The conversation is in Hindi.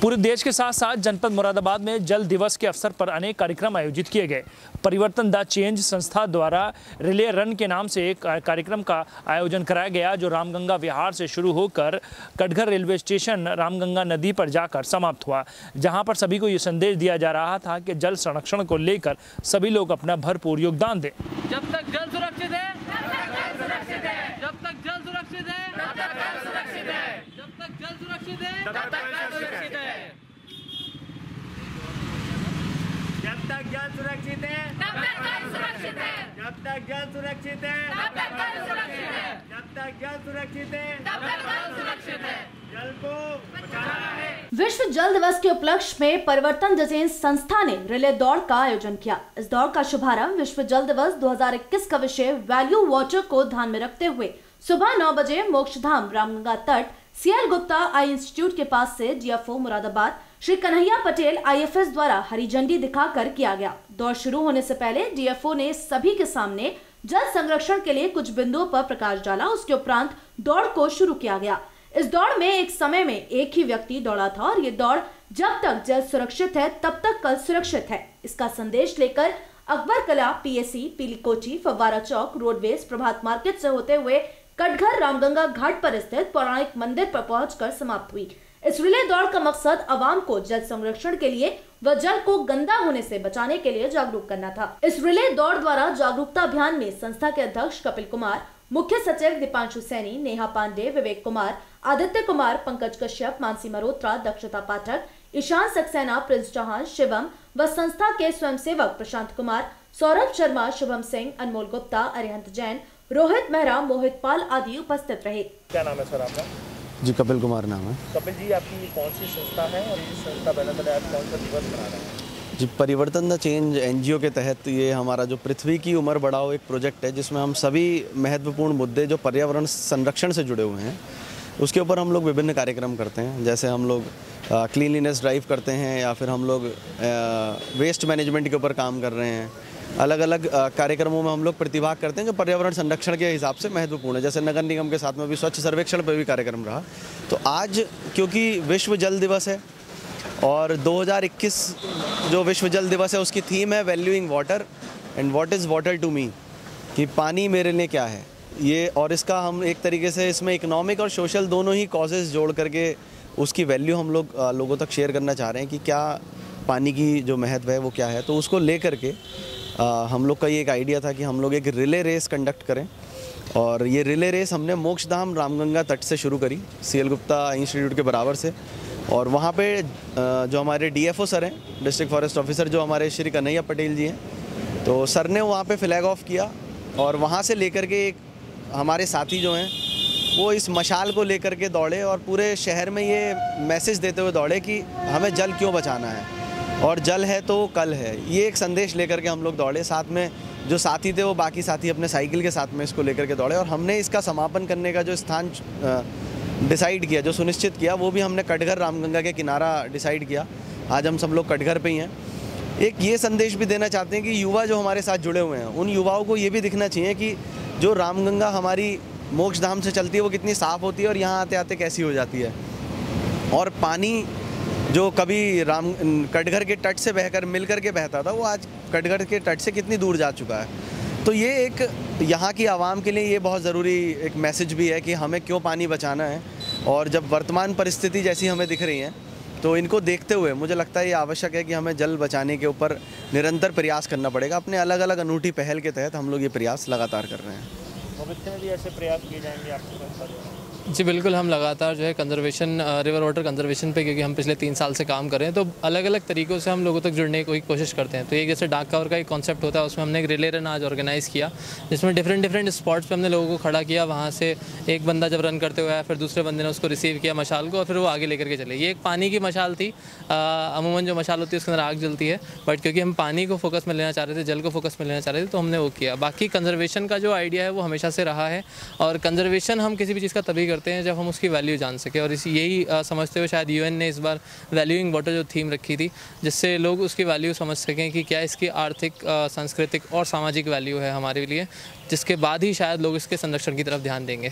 पूरे देश के साथ साथ जनपद मुरादाबाद में जल दिवस के अवसर पर अनेक कार्यक्रम आयोजित किए गए। परिवर्तन द चेंज संस्था द्वारा रिले रन के नाम से एक कार्यक्रम का आयोजन कराया गया, जो रामगंगा विहार से शुरू होकर कटघर रेलवे स्टेशन रामगंगा नदी पर जाकर समाप्त हुआ, जहां पर सभी को ये संदेश दिया जा रहा था कि जल संरक्षण को लेकर सभी लोग अपना भरपूर योगदान दें। जब तक जल सुरक्षित है, जब तक जल सुरक्षित है, जब तक जल सुरक्षित है, जब तक जल सुरक्षित है, जब तक जल सुरक्षित है, जब तक जल सुरक्षित है, तब तक जल सुरक्षित है, जब तक जल सुरक्षित है, तब तक जल सुरक्षित है, जब तक जल सुरक्षित है, तब तक जल सुरक्षित है, जल को बचाना है। विश्व जल दिवस के उपलक्ष्य में परिवर्तन द चेंज संस्था ने रिले दौड़ का आयोजन किया। इस दौड़ का शुभारंभ विश्व जल दिवस 2021 का विषय वैल्यू वाटर को ध्यान में रखते हुए सुबह 9 बजे मोक्षधाम रामगंगा तट CL गुप्ता आई इंस्टीट्यूट के पास से DFO मुरादाबाद श्री कन्हैया पटेल IFS द्वारा हरी झंडी दिखाकर किया गया। दौड़ शुरू होने से पहले DFO ने सभी के सामने जल संरक्षण के लिए कुछ बिंदुओं पर प्रकाश डाला। उसके उपरांत दौड़ को शुरू किया गया। इस दौड़ में एक समय में एक ही व्यक्ति दौड़ा था और ये दौड़ जब तक जल सुरक्षित है तब तक कल सुरक्षित है, इसका संदेश लेकर अकबर कला PSC पीलीकोची फव्वारा चौक रोडवेज प्रभात मार्केट से होते हुए कटघर रामगंगा घाट पर स्थित पौराणिक मंदिर पर पहुंचकर समाप्त हुई। इस रिले दौड़ का मकसद आवाम को जल संरक्षण के लिए व जल को गंदा होने से बचाने के लिए जागरूक करना था। इस रिले दौड़ द्वारा जागरूकता अभियान में संस्था के अध्यक्ष कपिल कुमार, मुख्य सचिव दीपांशु सैनी, नेहा पांडे, विवेक कुमार, आदित्य कुमार, पंकज कश्यप, मानसी मल्होत्रा, दक्षता पाठक, ईशान सक्सेना, प्रिंस चौहान, शिवम व संस्था के स्वयंसेवक प्रशांत कुमार, सौरभ शर्मा, शुभम सिंह, अनमोल गुप्ता, अरिहंत जैन, रोहित मेहरा, मोहित पाल आदि उपस्थित रहे। क्या नाम है सर आपका? जी कपिल कुमार नाम है। कपिल जी, आपकी कौन सी संस्था है और इस संस्था बैनर आज कौन सा दिवस मना रहे हैं? जी परिवर्तन द चेंज NGO के तहत ये हमारा जो पृथ्वी की उम्र बढ़ाओ एक प्रोजेक्ट है, जिसमें हम सभी महत्वपूर्ण मुद्दे जो पर्यावरण संरक्षण से जुड़े हुए हैं उसके ऊपर हम लोग विभिन्न कार्यक्रम करते हैं। जैसे हम लोग क्लीनलीनेस ड्राइव करते हैं या फिर हम लोग वेस्ट मैनेजमेंट के ऊपर काम कर रहे हैं। अलग अलग कार्यक्रमों में हम लोग प्रतिभाग करते हैं जो पर्यावरण संरक्षण के हिसाब से महत्वपूर्ण है। जैसे नगर निगम के साथ में भी स्वच्छ सर्वेक्षण पर भी कार्यक्रम रहा। तो आज क्योंकि विश्व जल दिवस है और 2021 जो विश्व जल दिवस है उसकी थीम है valuing water and what is water to me, कि पानी मेरे लिए क्या है ये। और इसका हम एक तरीके से इसमें इकोनॉमिक और सोशल दोनों ही कॉजेज़ जोड़ करके उसकी वैल्यू हम लोग लोगों तक शेयर करना चाह रहे हैं कि क्या पानी की जो महत्व है वो क्या है। तो उसको ले करके हम लोग का ये एक आइडिया था कि हम लोग एक रिले रेस कंडक्ट करें। और ये रिले रेस हमने मोक्षधाम रामगंगा तट से शुरू करी, CL गुप्ता इंस्टीट्यूट के बराबर से। और वहाँ पे जो हमारे DFO सर हैं, डिस्ट्रिक्ट फॉरेस्ट ऑफिसर जो हमारे श्री कन्हैया पटेल जी हैं, तो सर ने वहाँ पे फ्लैग ऑफ किया और वहाँ से लेकर के एक हमारे साथी जो हैं वो इस मशाल को लेकर के दौड़े और पूरे शहर में ये मैसेज देते हुए दौड़े कि हमें जल क्यों बचाना है और जल है तो कल है। ये एक संदेश लेकर के हम लोग दौड़े। साथ में जो साथी थे वो बाकी साथी अपने साइकिल के साथ में इसको लेकर के दौड़े और हमने इसका समापन करने का जो स्थान डिसाइड किया, जो सुनिश्चित किया, वो भी हमने कटघर रामगंगा के किनारा डिसाइड किया। आज हम सब लोग कटघर पे ही हैं। एक ये संदेश भी देना चाहते हैं कि युवा जो हमारे साथ जुड़े हुए हैं उन युवाओं को ये भी दिखना चाहिए कि जो रामगंगा हमारी मोक्षधाम से चलती है वो कितनी साफ़ होती है और यहाँ आते आते कैसी हो जाती है। और पानी जो कभी कटघर के तट से बहकर मिल कर के बहता था वो आज कटघर के तट से कितनी दूर जा चुका है। तो ये एक यहाँ की आवाम के लिए ये बहुत ज़रूरी एक मैसेज भी है कि हमें क्यों पानी बचाना है। और जब वर्तमान परिस्थिति जैसी हमें दिख रही है तो इनको देखते हुए मुझे लगता है ये आवश्यक है कि हमें जल बचाने के ऊपर निरंतर प्रयास करना पड़ेगा। अपने अलग अलग अनूठी पहल के तहत हम लोग ये प्रयास लगातार कर रहे हैं। भविष्य में भी ऐसे प्रयास किए जाएंगे आपके पास? जी बिल्कुल, हम लगातार जो है कंजर्वेशन, रिवर वाटर कंजर्वेशन पे, क्योंकि हम पिछले 3 साल से काम कर रहे हैं, तो अलग अलग तरीक़ों से हम लोगों तक जुड़ने की कोशिश करते हैं। तो एक जैसे डाक कवर का एक कॉन्सेप्ट होता है, उसमें हमने एक रिले रन आज ऑर्गेनाइज़ किया, जिसमें डिफरेंट स्पॉट्स पे हमने लोगों को खड़ा किया। वहाँ से एक बंदा जब रन करते हुए आया, फिर दूसरे बंदे ने उसको रिसीव किया मशाल को और फिर वो आगे लेकर के चले। ये एक पानी की मशाल थी। अमूमन जो मशाल होती है उसके अंदर आग जलती है, बट क्योंकि हम पानी को फोकस में लेना चाह रहे थे, जल को फोकस में लेना चाह रहे थे, तो हमने वो किया। बाकी कंजर्वेशन का जो आइडिया है वो हमेशा से रहा है और कंजर्वेशन हम किसी भी चीज़ का तभी करते हैं जब हम उसकी वैल्यू जान सके। और इसी यही समझते हुए शायद UN ने इस बार वैल्यूइंग वाटर जो थीम रखी थी, जिससे लोग उसकी वैल्यू समझ सकें कि क्या इसकी आर्थिक, सांस्कृतिक और सामाजिक वैल्यू है हमारे लिए, जिसके बाद ही शायद लोग इसके संरक्षण की तरफ ध्यान देंगे।